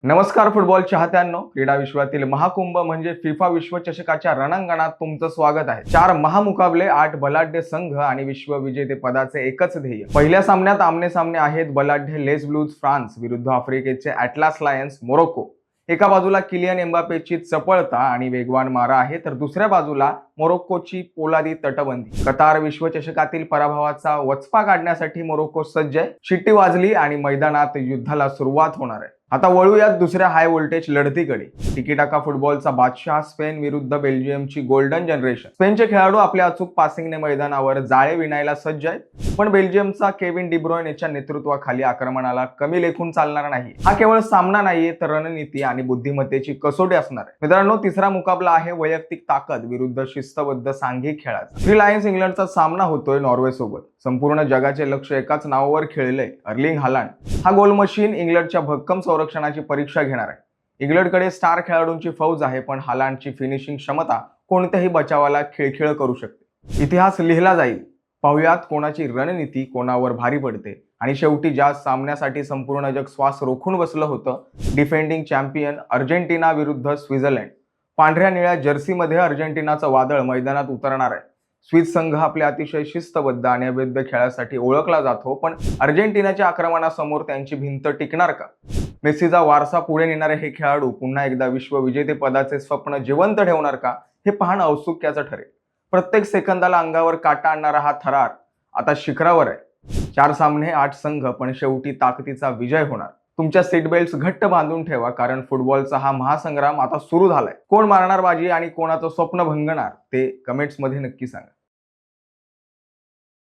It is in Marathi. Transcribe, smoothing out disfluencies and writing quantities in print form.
नमस्कार फुटबॉल चाहत्यांनो, क्रीडा विश्वातील महाकुंभ म्हणजे फिफा विश्वचषकाच्या रणांगणात तुमचं स्वागत आहे। 4 महामुकाबले, 8 बलाढ्य संघ आणि विश्वविजेते पदाचे एकच ध्येय। पहिल्या सामन्यात आमने सामने आहेत बलाढ्य लेस ब्लूज फ्रान्स विरुद्ध आफ्रिकेचे ॲटलास लायन्स मोरोक्को। एका बाजूला किलियन एम्बापेची चपळता आणि वेगवान मारा आहे, तर दुसऱ्या बाजूला मोरोक्कोची पोलादी तटबंदी। कतार विश्वचषकातील पराभवाचा वचपा काढण्यासाठी मोरोक्को सज्ज आहे। शिट्टी वाजली आणि मैदानात युद्धाला सुरुवात होणार आहे। आता वळूयात दुसऱ्या हाय व्होल्टेज लढतीकडे। तिकीटाका फुटबॉलचा बादशाह स्पेन विरुद्ध बेल्जियमची गोल्डन जनरेशन। स्पेनचे खेळाडू आपल्या अचूक पासिंगने मैदानावर जाळे विणायला सज्ज आहेत, पण बेल्जियमचा केविन डी ब्रुयनेच्या नेतृत्वाखाली आक्रमणाला कमी लेखून चालणार नाही। हा केवळ सामना नाहीये, तर रणनीती आणि बुद्धिमत्तेची कसोटी असणार आहे। मित्रांनो, तिसरा मुकाबला आहे वैयक्तिक ताकद विरुद्ध शिस्तबद्ध सांघिक खेळाचा। थ्री लायन्स इंग्लंडचा सामना होतोय नॉर्वे सोबत। संपूर्ण जगाचे लक्ष एकाच नावावर खेळलंय, अर्लिंग हालांड। हा गोल मशीन इंग्लंडच्या भक्कम संरक्षणाची परीक्षा घेणार आहे। इंग्लंडकडे स्टार खेळाडूंची फौज आहे, पण हालांडची फिनिशिंग क्षमता कोणत्याही बचावाला खिळखिळ करू शकते। इतिहास लिहिला जाईल। पाहुयात कोणाची रणनीती कोणावर भारी पडते आणि शेवटी ज्या सामन्यासाठी संपूर्ण जग श्वास रोखून बसलं होतं, डिफेंडिंग चॅम्पियन अर्जेंटिना विरुद्ध स्वित्झर्लंड। पांढऱ्या निळ्या जर्सीमध्ये अर्जेंटिनाचं वादळ मैदानात उतरणार आहे। स्विस संघ आपल्या अतिशय शिस्तबद्ध आणि अभेद्य खेळासाठी ओळखला जातो, पण अर्जेंटिनाच्या आक्रमणासमोर त्यांची भिंत टिकणार का? मेसीचा वारसा पुढे नेणारे हे खेळाडू पुन्हा एकदा विश्वविजेते पदाचे स्वप्न जिवंत ठेवणार का, हे पाहणं औत्सुक्याचं ठरेल। प्रत्येक सेकंदाला अंगावर काटा आणणारा हा थरार आता शिखरावर आहे। 4 सामने, 8 संघ, पण शेवटी ताकदीचा विजय होणार। तुमच्या सीट बेल्ट्स घट्ट बांधून ठेवा, कारण फुटबॉलचा हा महासंग्राम आता सुरू झालाय। कोण मारणार बाजी आणि कोणाचं स्वप्न भंगणार ते कमेंट्स मध्ये नक्की सांगा।